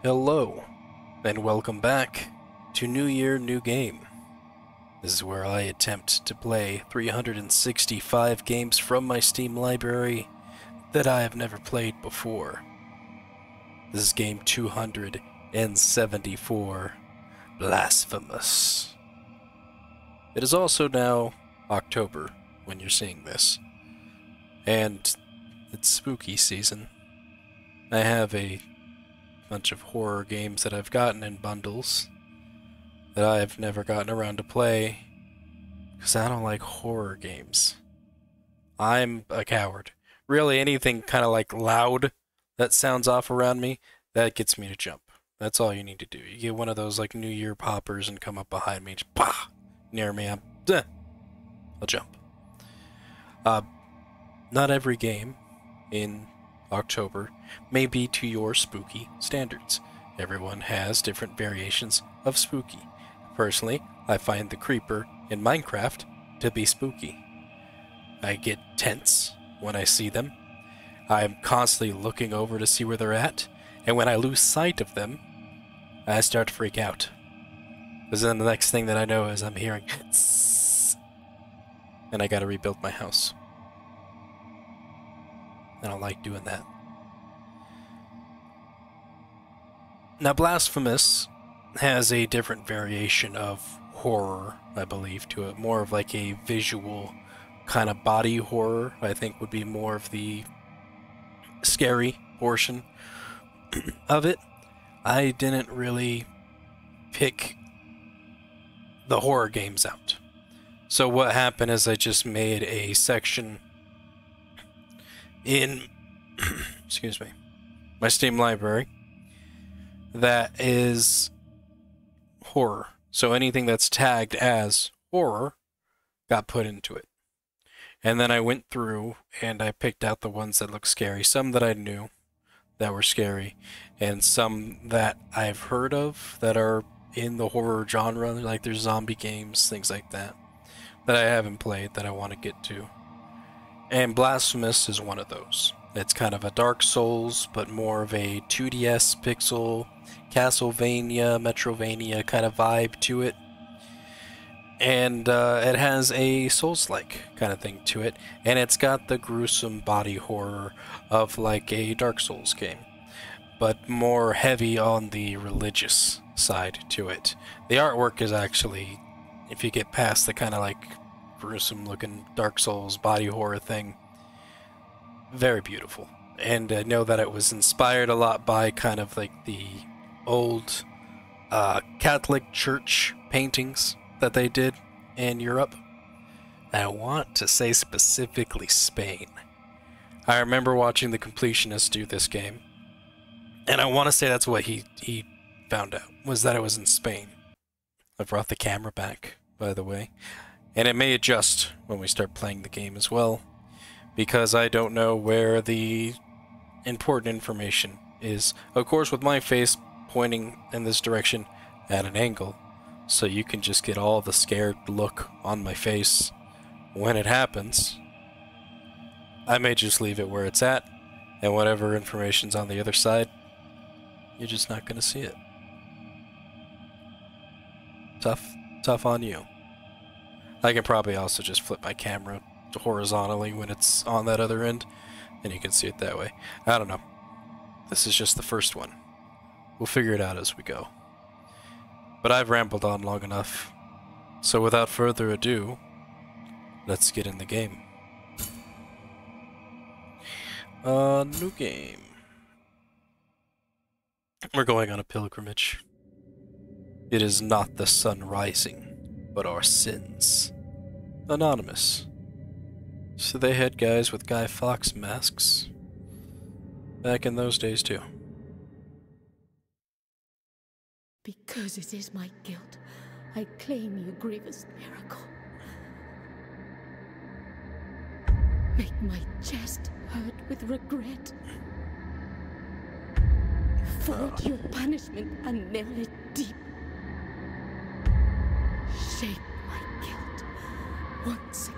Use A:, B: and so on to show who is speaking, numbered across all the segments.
A: Hello, and welcome back to New Year, New Game. This is where I attempt to play 365 games from my Steam library that I have never played before. This is game 274, Blasphemous. It is also now October when you're seeing this, and it's spooky season. I have a bunch of horror games that I've gotten in bundles that I've never gotten around to play because I don't like horror games. I'm a coward. Really, anything kind of like loud that sounds off around me, that gets me to jump. That's all you need to do. You get one of those like New Year poppers and come up behind me, just bah, near me, I'll jump. Not every game in October may be to your spooky standards. Everyone has different variations of spooky. Personally, I find the creeper in Minecraft to be spooky. I get tense when I see them. I'm constantly looking over to see where they're at, and when I lose sight of them, I start to freak out. Because then the next thing that I know is I'm hearing tss, and I gotta rebuild my house. I don't like doing that. Now, Blasphemous has a different variation of horror, I believe, to it. More of like a visual kind of body horror, I think would be more of the scary portion of it. I didn't really pick the horror games out. So what happened is I just made a section in excuse me, my Steam library that is horror. So anything that's tagged as horror got put into it. And then I went through and I picked out the ones that look scary, some that I knew that were scary, and some that I've heard of that are in the horror genre, like there's zombie games, things like that, that I haven't played that I want to get to. And Blasphemous is one of those. It's kind of a Dark Souls, but more of a 2DS pixel, Castlevania, Metrovania kind of vibe to it. And it has a Souls-like kind of thing to it. And it's got the gruesome body horror of like a Dark Souls game, but more heavy on the religious side to it. The artwork is actually, if you get past the kind of like gruesome looking Dark Souls body horror thing, very beautiful. And I know that it was inspired a lot by kind of like the old Catholic Church paintings that they did in Europe. I want to say specifically Spain. I remember watching the completionist do this game, and I want to say that's what he found out, was that it was in Spain. I brought the camera back, by the way. And it may adjust when we start playing the game as well, because I don't know where the important information is. Of course, with my face pointing in this direction at an angle, so you can just get all the scared look on my face when it happens. I may just leave it where it's at, and whatever information's on the other side, you're just not going to see it. Tough on you. I can probably also just flip my camera horizontally when it's on that other end, and you can see it that way. I don't know. This is just the first one. We'll figure it out as we go. But I've rambled on long enough. So without further ado, let's get in the game. New game. We're going on a pilgrimage. It is not the sun rising, but our sins. Anonymous. So they had guys with Guy Fawkes masks back in those days too.
B: Because it is my guilt, I claim your grievous miracle. Make my chest hurt with regret. Forge your punishment and nail it deep. Shape my guilt once again.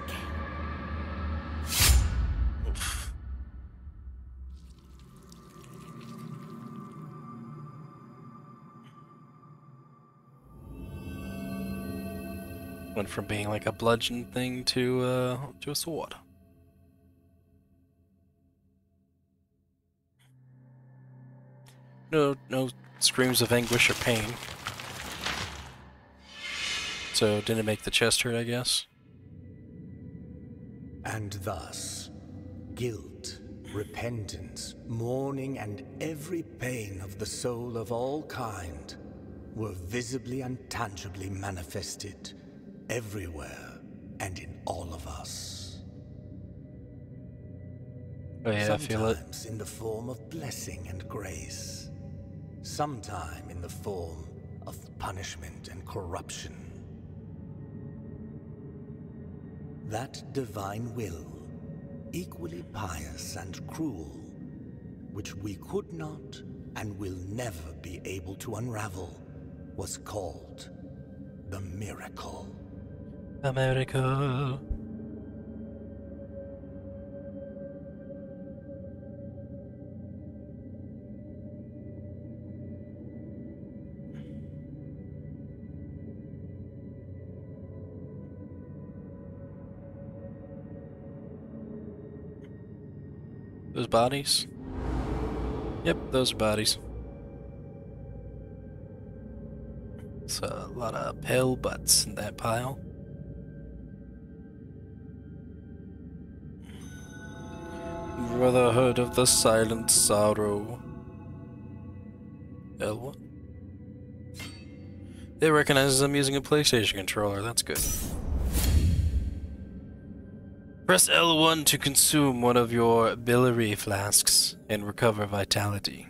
A: Went from being like a bludgeon thing to a sword. No screams of anguish or pain. So didn't make the chest hurt, I guess.
C: And thus, guilt, repentance, mourning, and every pain of the soul of all kind were visibly and tangibly manifested everywhere and in all of us.
A: Oh yeah, I feel it.
C: Sometimes in the form of blessing and grace, sometime in the form of punishment and corruption. That divine will, equally pious and cruel, which we could not and will never be able to unravel, was called the miracle.
A: A miracle. Those bodies? Yep, those are bodies. It's a lot of pale butts in that pile. Brotherhood of the Silent Sorrow. L1. It recognizes I'm using a PlayStation controller, that's good. Press L1 to consume one of your biliary flasks and recover vitality.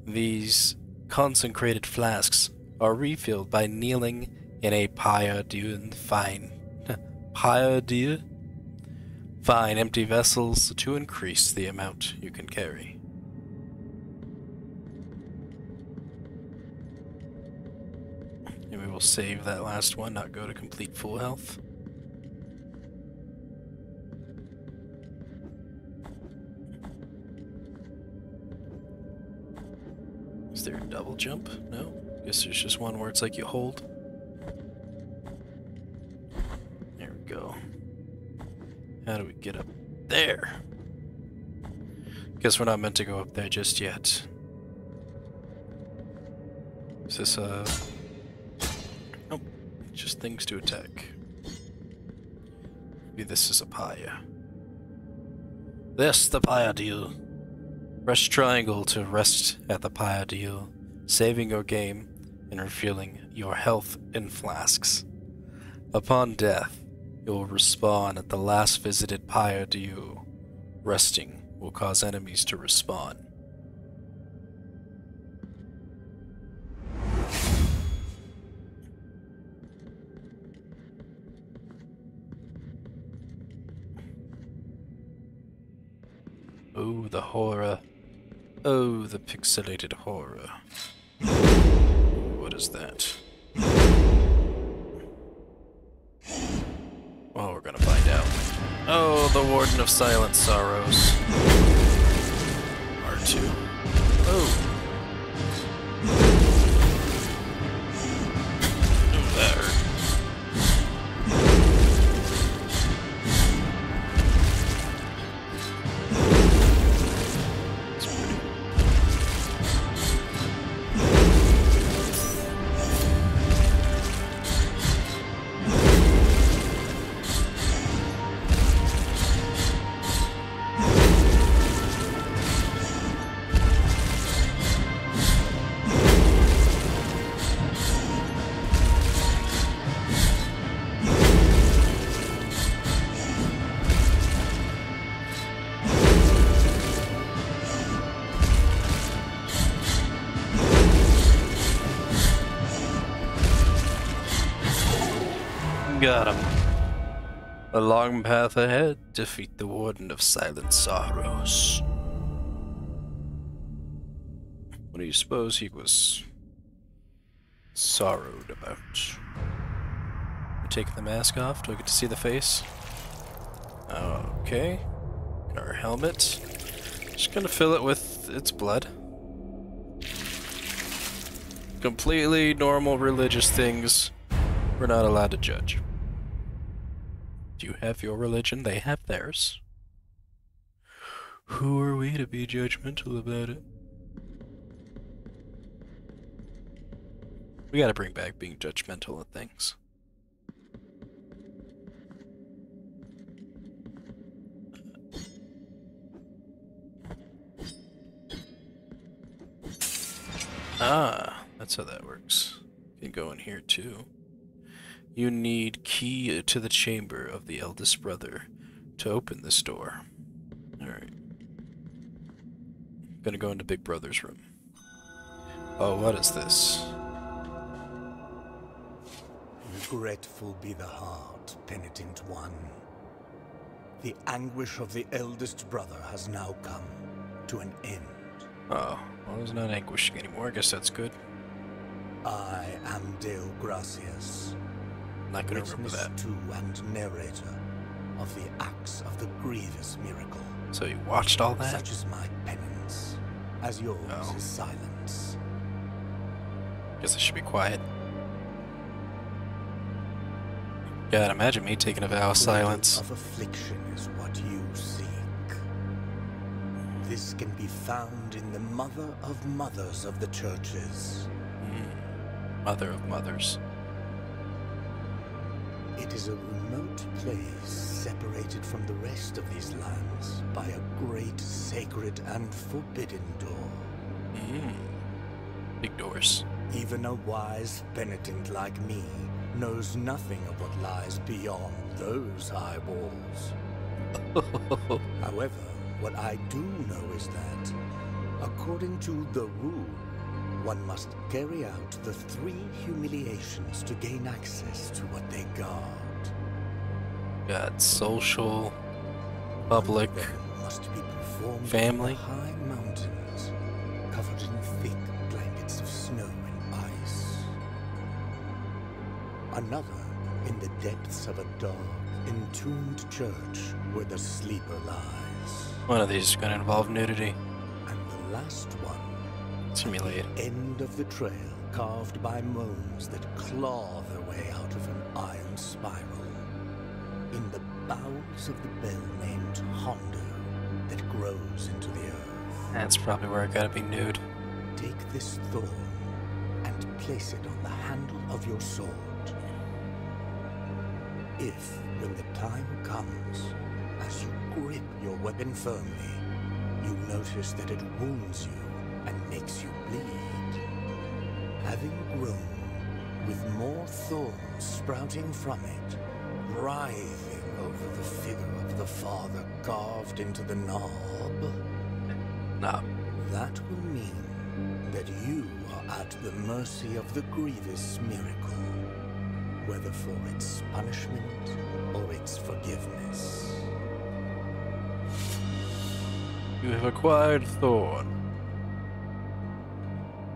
A: These consecrated flasks are refilled by kneeling in a fine empty vessels to increase the amount you can carry. And we will save that last one, not go to complete full health. Is there a double jump? No? Guess there's just one where it's like you hold. There we go. How do we get up there? Guess we're not meant to go up there just yet. Is this a... Nope. Just things to attack. Maybe this is a pyre. This the pyre deal. Press triangle to rest at the pyre deal, saving your game and refueling your health in flasks. Upon death, it will respawn at the last visited pyre deal. Resting will cause enemies to respawn. Oh, the horror. Oh, the pixelated horror. What is that? Well, we're gonna find out. Oh, the Warden of Silent Sorrows. R2. Oh. Oh, that hurt. Got him. A long path ahead. Defeat the Warden of Silent Sorrows. What do you suppose he was sorrowed about? We're taking the mask off. Do I get to see the face? Okay. Our helmet. Just gonna fill it with its blood. Completely normal religious things. We're not allowed to judge. You have your religion, they have theirs. Who are we to be judgmental about it? We gotta bring back being judgmental of things. Ah, that's how that works. You can go in here too. You need key to the chamber of the eldest brother to open this door. Alright. Gonna go into Big Brother's room. Oh, what is this?
C: Regretful be the heart, penitent one. The anguish of the eldest brother has now come to an end.
A: Oh, well, it's not anguishing anymore. I guess that's good.
C: I am Dale Gracias,
A: Not gonna remember
C: witness
A: that.
C: to and narrator of the acts of the grievous miracle.
A: So you watched all that?
C: Such is my penance, as yours
A: Oh.
C: is silence.
A: Guess I should be quiet. God, imagine me taking a vow of silence.
C: Of affliction is what you seek. This can be found in the Mother of Mothers of the churches.
A: Mother of mothers.
C: It is a remote place separated from the rest of these lands by a great sacred and forbidden door.
A: Big doors.
C: Even a wise penitent like me knows nothing of what lies beyond those high walls. However, what I do know is that, according to the rule, one must carry out the 3 humiliations to gain access to what they guard.
A: Got social, public,
C: One of them must be performed
A: family.
C: in the high mountains, covered in thick blankets of snow and ice. Another in the depths of a dark, entombed church where the sleeper lies.
A: One of these is gonna involve nudity.
C: And the last one,
A: Simulated.
C: end of the trail carved by moans that claw their way out of an iron spiral. In the bowels of the bell named Hondo that grows into the earth.
A: That's probably where I gotta be nude.
C: Take this thorn and place it on the handle of your sword. If, when the time comes, as you grip your weapon firmly, you notice that it wounds you and makes you bleed, having grown with more thorns sprouting from it, writhing over the figure of the father carved into the knob,
A: Nah.
C: that will mean that you are at the mercy of the grievous miracle, whether for its punishment or its forgiveness.
A: You have acquired Thorn.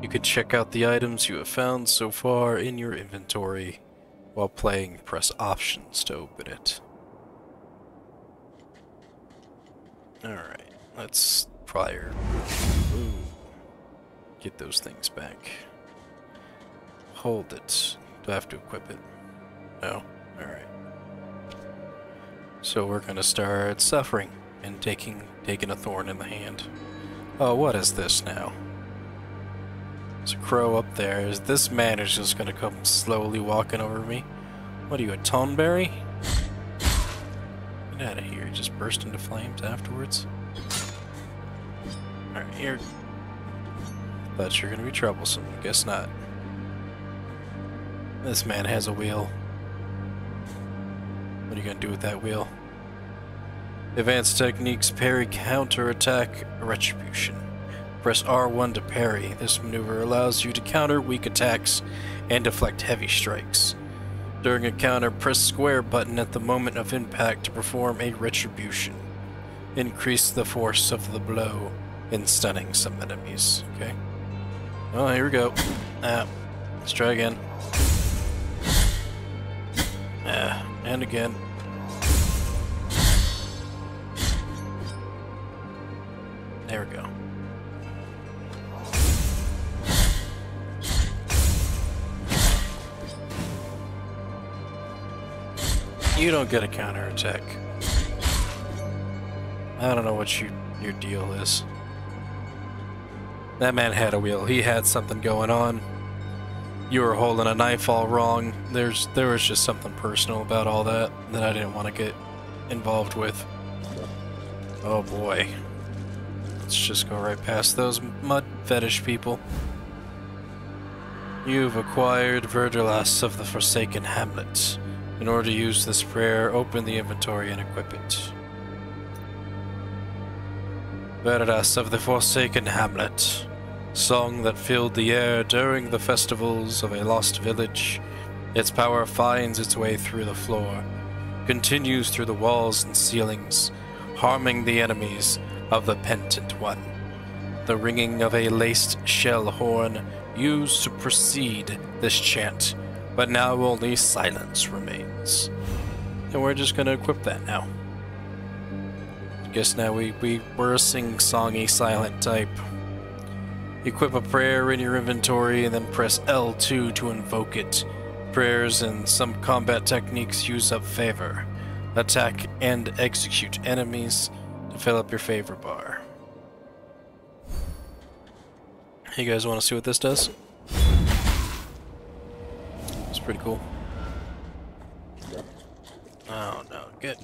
A: You can check out the items you have found so far in your inventory. While playing, press options to open it. Alright, let's fire. Ooh. Get those things back. Hold it. Do I have to equip it? No? Alright. So we're gonna start suffering and taking a thorn in the hand. Oh, what is this now? There's a crow up there. This man is just gonna come slowly walking over me. What are you, a tonberry? Get out of here. Just burst into flames afterwards. Alright, here. Thought you were gonna be troublesome. Guess not. This man has a wheel. What are you gonna do with that wheel? Advanced techniques, parry, counter-attack, retribution. Press R1 to parry. This maneuver allows you to counter weak attacks and deflect heavy strikes. During a counter, press square button at the moment of impact to perform a retribution. Increase the force of the blow in stunning some enemies. Okay. Oh, here we go. Let's try again. And again. There we go. You don't get a counterattack. I don't know what your deal is. That man had a wheel. He had something going on. You were holding a knife all wrong. There was just something personal about all that I didn't want to get involved with. Oh boy. Let's just go right past those mud fetish people. You've acquired Verdulas of the Forsaken Hamlet. In order to use this prayer, open the inventory and equip it. Verdulas of the Forsaken Hamlet. Song that filled the air during the festivals of a lost village. Its power finds its way through the floor, continues through the walls and ceilings, harming the enemies of the penitent one. The ringing of a laced shell horn used to precede this chant, but now only silence remains. And we're just gonna equip that now. I guess now we're a sing-songy silent type. Equip a prayer in your inventory and then press L2 to invoke it. Prayers and some combat techniques use up favor. Attack and execute enemies to fill up your favor bar. You guys want to see what this does? It's pretty cool. Oh no, get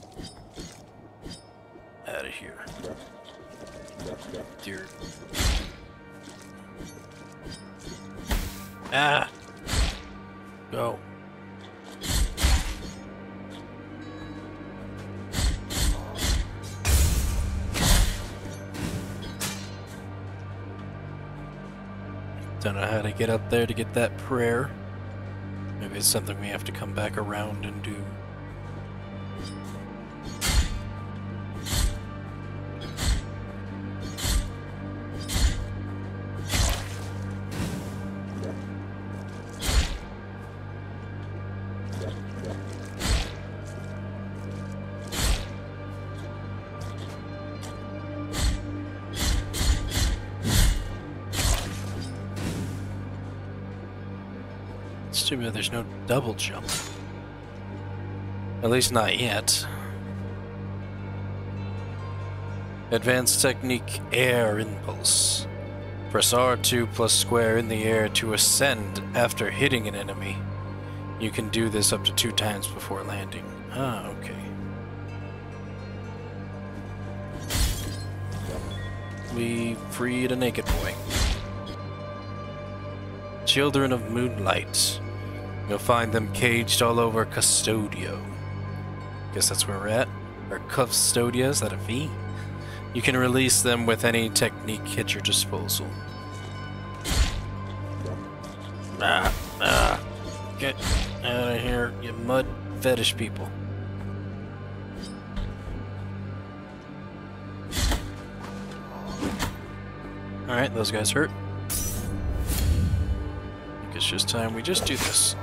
A: out of here. Dear. Ah! Go. Don't know how to get up there to get that prayer. Maybe it's something we have to come back around and do. It's too bad there's no double jump. At least not yet. Advanced technique, air impulse. Press R2 plus square in the air to ascend after hitting an enemy. You can do this up to 2 times before landing. Ah, okay. We freed a naked boy. Children of Moonlight. You'll find them caged all over Custodio. Guess that's where we're at. Or Custodia, is that a V? You can release them with any technique at your disposal. Get out of here, you mud fetish people. Alright, those guys hurt. I think it's just time we just do this.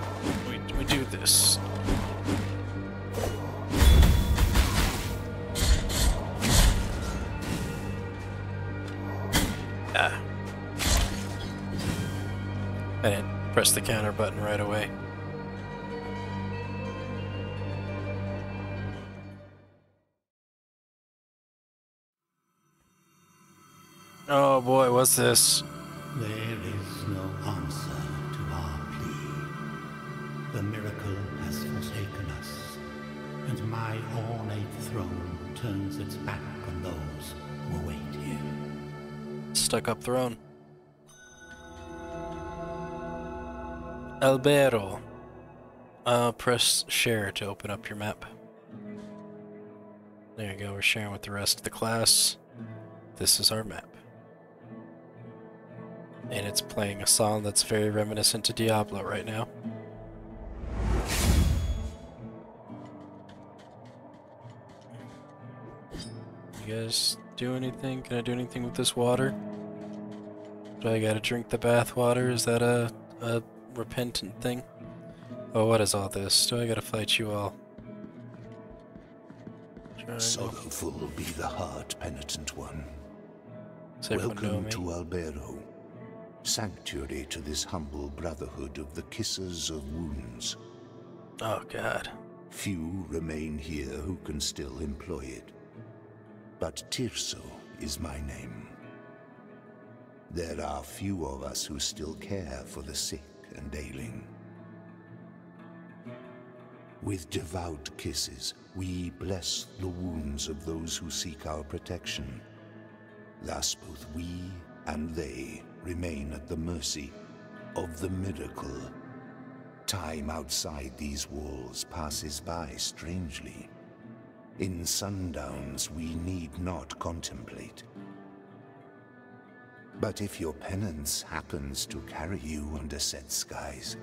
A: We do this. Ah. I didn't press the counter button right away. Oh boy, what's this?
C: There is no answer to our plea. The miracle has forsaken us, and my ornate throne turns its back on those who await here.
A: Stuck up throne. Albero. Press share to open up your map. There you go, we're sharing with the rest of the class. This is our map. And it's playing a song that's very reminiscent to Diablo right now. You guys do anything? Can I do anything with this water? Do I gotta drink the bath water? Is that a repentant thing? Oh, what is all this? Do I gotta fight you all?
D: Sorrowful will be the heart, penitent one.
A: Does everyone know
D: Welcome
A: me?
D: to Albero, sanctuary to this humble brotherhood of the Kissers of Wounds.
A: Oh god.
D: Few remain here who can still employ it. But Tirso is my name. There are few of us who still care for the sick and ailing. With devout kisses, we bless the wounds of those who seek our protection. Thus both we and they remain at the mercy of the miracle. Time outside these walls passes by strangely. In sundowns we need not contemplate. But if your penance happens to carry you under set skies,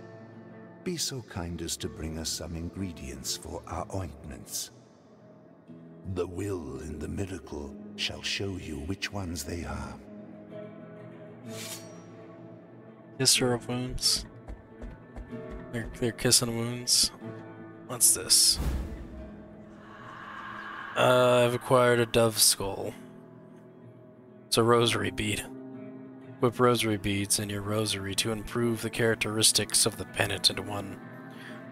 D: be so kind as to bring us some ingredients for our ointments. The will in the miracle shall show you which ones they are.
A: Kisser of wounds. They're kissing wounds. What's this? I've acquired a dove skull. It's a rosary bead. Whip rosary beads in your rosary to improve the characteristics of the penitent one.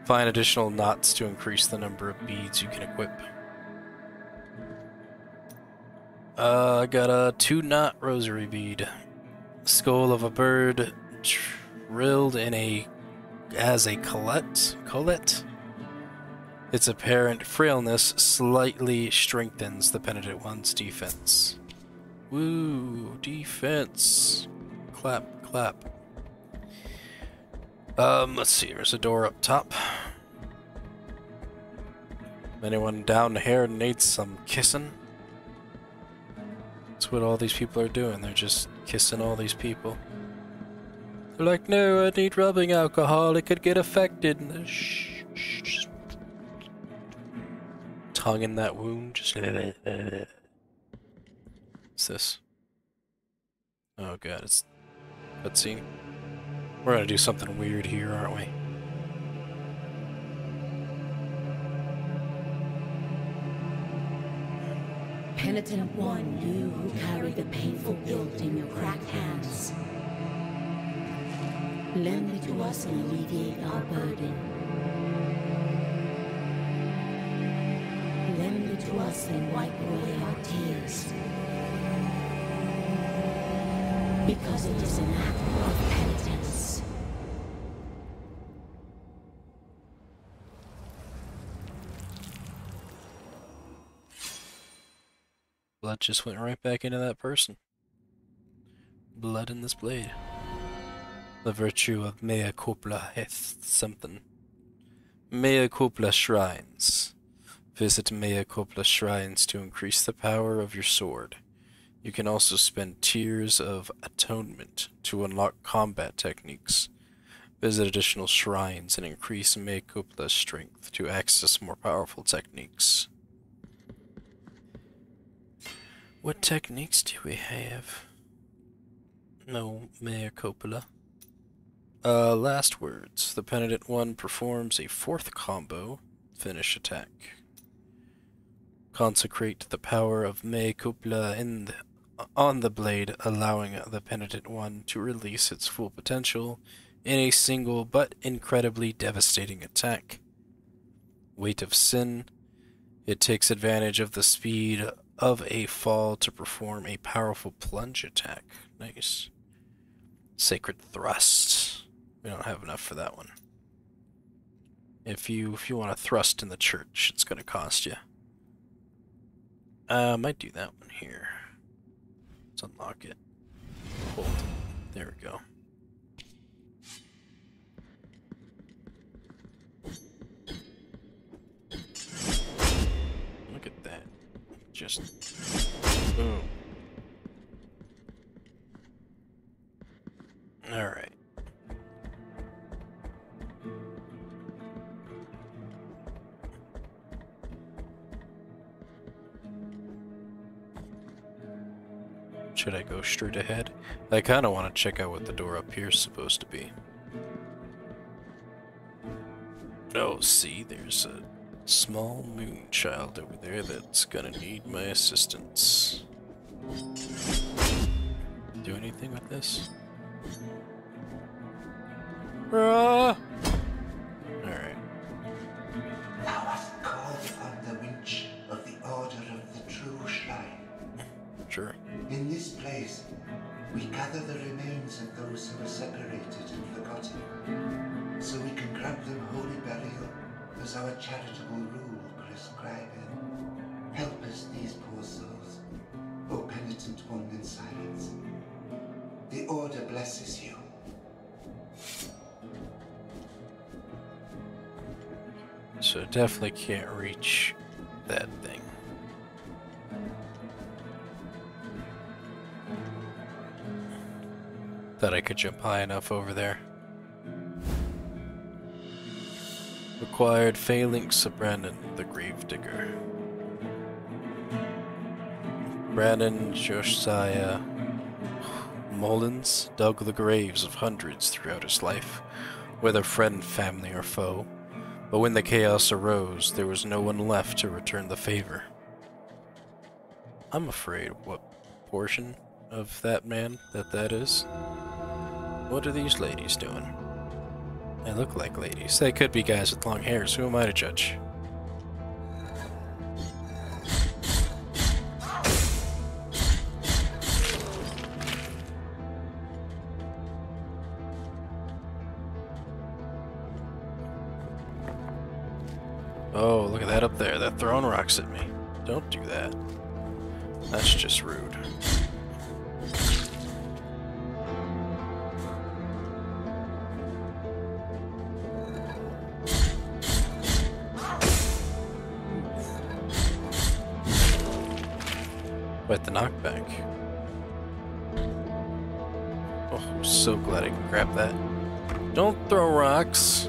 A: Find additional knots to increase the number of beads you can equip. I got a 2-knot rosary bead. Skull of a bird drilled in as a collet. Its apparent frailness slightly strengthens the penitent one's defense. Woo, defense. Clap, clap. Let's see, there's a door up top. Anyone down here needs some kissing? That's what all these people are doing, they're just kissing all these people. They're like, no, I need rubbing alcohol, it could get affected. Shh, shh, shh. Tongue in that wound, just... What's this? Oh god, it's cutscene. We're gonna do something weird here, aren't we?
B: Penitent one, you who carry the painful guilt in your cracked hands. Lend it to us and alleviate our burden. Lend it to us and wipe away our tears. Because it is an act of penitence.
A: Blood just went right back into that person. Blood in this blade. The virtue of mea culpa hath something. Mea culpa shrines. Visit mea culpa shrines to increase the power of your sword. You can also spend Tears of Atonement to unlock combat techniques. Visit additional shrines and increase mea culpa's strength to access more powerful techniques. What techniques do we have? No mea culpa. Last words. The penitent one performs a 4th combo. Finish attack. Consecrate the power of mea culpa on the blade, allowing the penitent one to release its full potential in a single but incredibly devastating attack. Weight of Sin. It takes advantage of the speed of a fall to perform a powerful plunge attack. Nice. Sacred Thrust. We don't have enough for that one. If you want to thrust in the church, it's going to cost you. Might do that one here. Let's unlock it. Hold. There we go. Look at that. Just boom. Alright. Should I go straight ahead? I kind of want to check out what the door up here is supposed to be. Oh, see, there's a small moon child over there that's gonna need my assistance. Do anything with this? Alright.
D: We gather the remains of those who were separated and forgotten, so we can grant them holy burial as our charitable rule prescribeth. Help us, these poor souls, O penitent one in silence. The Order blesses you.
A: So definitely can't reach that thing. Thought I could jump high enough over there. Acquired Phalanx of Brandon, the Gravedigger. Brandon Josiah Mullins dug the graves of hundreds throughout his life, whether friend, family, or foe. But when the chaos arose, there was no one left to return the favor. I'm afraid what portion of that man that is. What are these ladies doing? They look like ladies. They could be guys with long hairs. Who am I to judge? Oh, look at that up there. They're throwing rocks at me. Don't do that. That's just rude. Quite the knockback. Oh, I'm so glad I can grab that. Don't throw rocks.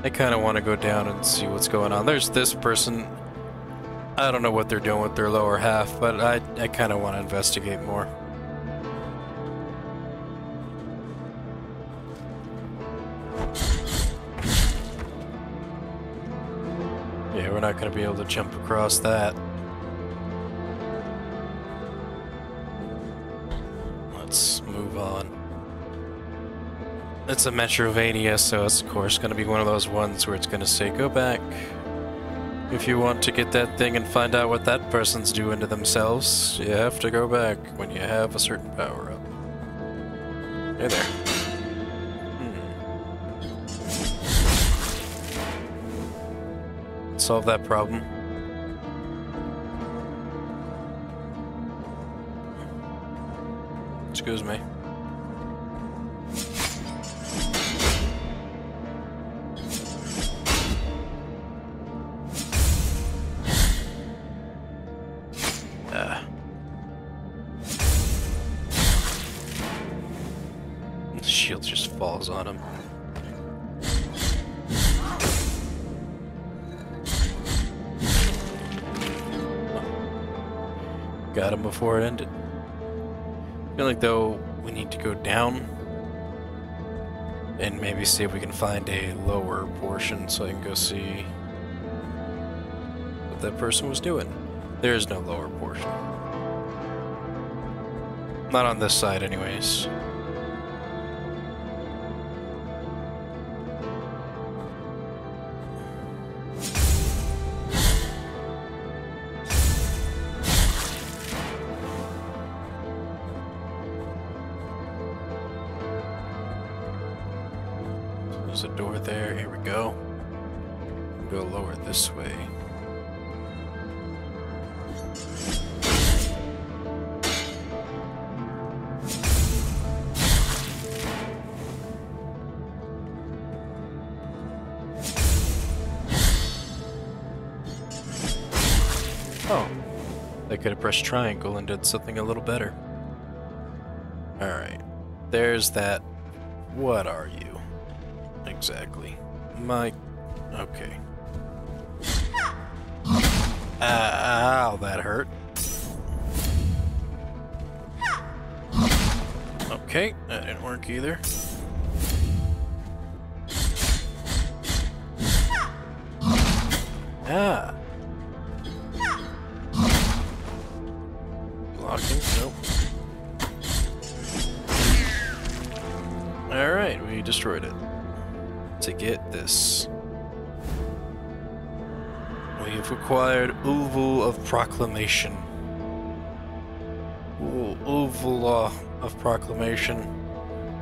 A: I kind of want to go down and see what's going on. There's this person. I don't know what they're doing with their lower half, but I kind of want to investigate more. Yeah, we're not going to be able to jump across that. Let's move on. It's a Metrovania, so it's of course going to be one of those ones where it's going to say, go back. If you want to get that thing and find out what that person's doing to themselves, you have to go back when you have a certain power-up. Hey there. Solve that problem. Excuse me. The shield just falls on him. Got him before it ended. I feel like though we need to go down and maybe see if we can find a lower portion so I can go see what that person was doing. There is no lower portion. Not on this side anyways. There's a door there. Here we go. Go lower this way. Oh, I could have pressed triangle and did something a little better. Alright, there's that. What are you? Exactly. Okay. Ow, that hurt. Okay, that didn't work either. Ah. Blocking? Nope. Alright, we destroyed it. To get this, we have acquired Oval of Proclamation. Oval of Proclamation.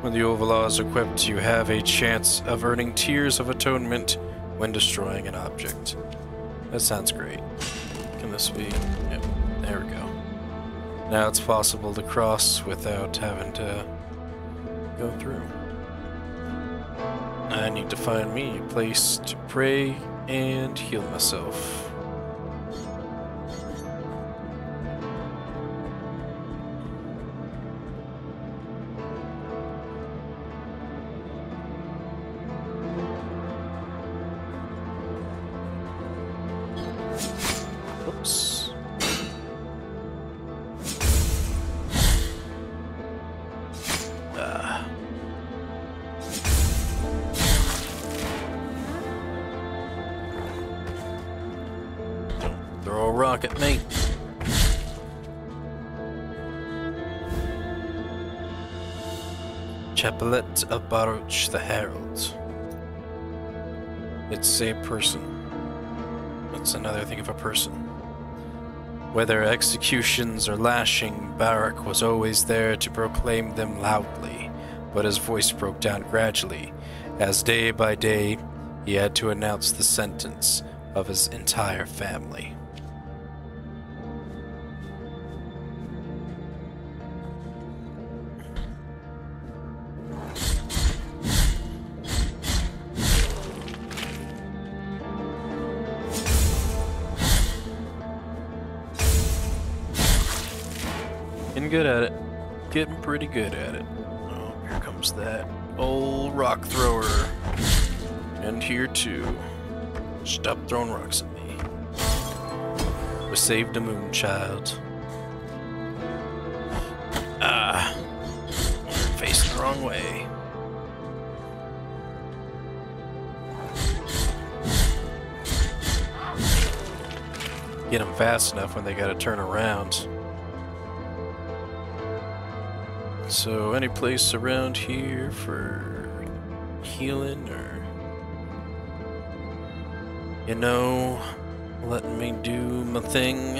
A: When the Oval is equipped, you have a chance of earning Tears of Atonement when destroying an object. That sounds great. Can this be? Yep, there we go. Now it's possible to cross without having to go through. I need to find me a place to pray and heal myself. Oops. Don't throw a rock at me. Chapelet of Baruch the Herald. It's a person. It's another thing of a person. Whether executions or lashing, Barak was always there to proclaim them loudly, but his voice broke down gradually, as day by day he had to announce the sentence of his entire family. Getting good at it. Getting pretty good at it. Oh, here comes that old rock thrower. And here too. Stop throwing rocks at me. We saved a moonchild. Ah. Facing the wrong way. Get them fast enough when they gotta turn around. So, any place around here for healing or, you know, letting me do my thing?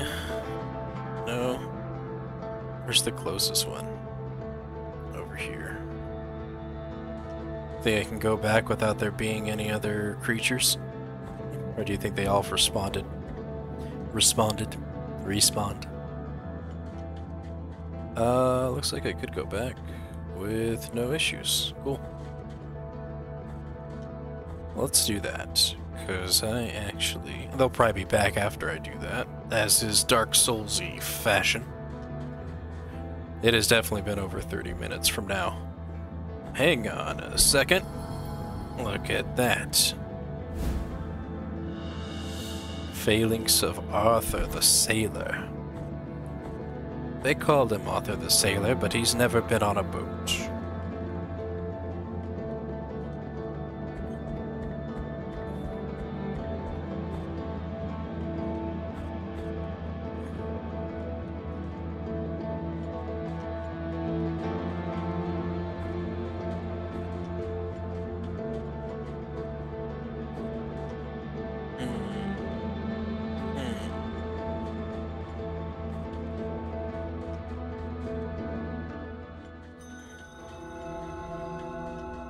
A: No? Where's the closest one? Over here. Think I can go back without there being any other creatures? Or do you think they all responded? Respawned? Looks like I could go back with no issues. Cool. Let's do that, because they'll probably be back after I do that, as is Dark Souls-y fashion. It has definitely been over 30 minutes from now. Hang on a second. Look at that. Phalanx of Arthur the Sailor. They called him Arthur the Sailor, but he's never been on a boat.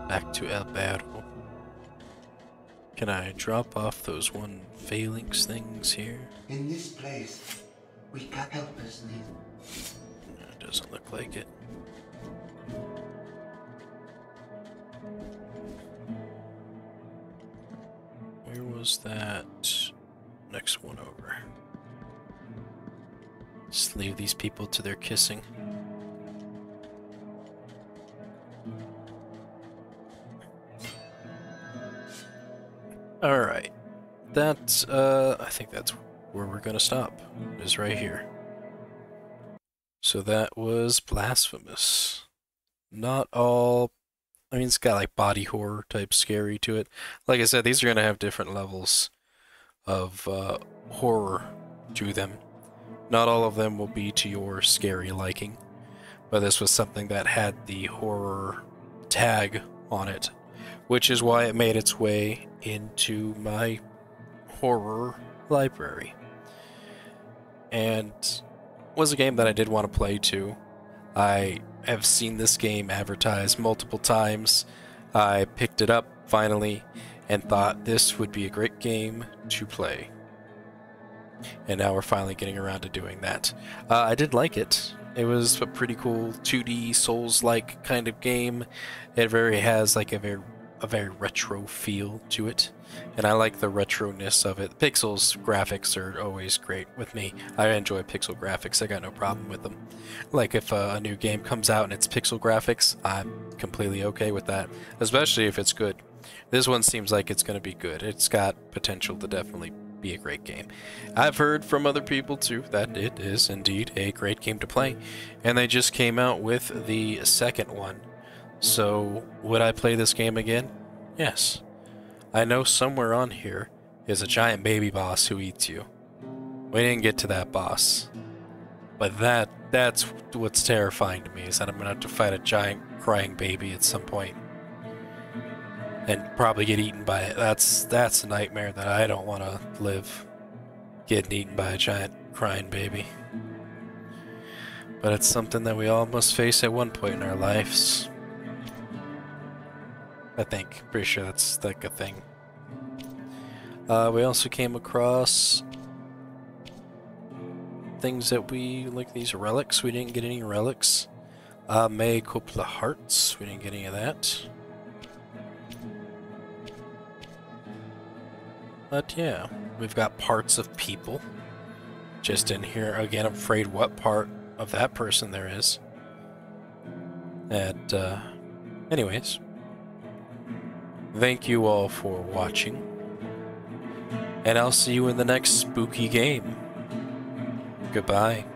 A: Back to Alberto. Can I drop off those one phalanx things here?
E: In this place, we can help us live.
A: No, it doesn't look like it. Where was that next one over? Just leave these people to their kissing. Alright, that's, I think that's where we're gonna stop, is right here. So that was Blasphemous. Not all, I mean, it's got like body horror type scary to it. Like I said, these are gonna have different levels of horror to them. Not all of them will be to your scary liking, but this was something that had the horror tag on it which is why it made its way into my horror library. And was a game that I did want to play too. I have seen this game advertised multiple times. I picked it up finally and thought this would be a great game to play. And now we're finally getting around to doing that. I did like it. It was a pretty cool 2D Souls-like kind of game. It has like a very retro feel to it. And I like the retro-ness of it. Pixels graphics are always great with me. I enjoy pixel graphics. I got no problem with them. Like if a new game comes out and it's pixel graphics, I'm completely okay with that. Especially if it's good. This one seems like it's going to be good. It's got potential to definitely be a great game. I've heard from other people too that it is indeed a great game to play. And they just came out with the second one. So would I play this game again? Yes. I know somewhere on here is a giant baby boss who eats you. We didn't get to that boss. But that's what's terrifying to me, is that I'm going to have to fight a giant crying baby at some point. And probably get eaten by it. That's a nightmare that I don't want to live. Getting eaten by a giant crying baby. But it's something that we all must face at one point in our lives. I think. Pretty sure that's like a thing. We also came across things that we, like these relics. We didn't get any relics. May couple of hearts. We didn't get any of that. But yeah, we've got parts of people just in here. Again, I'm afraid what part of that person there is. And anyways. Thank you all for watching, and I'll see you in the next spooky game. Goodbye.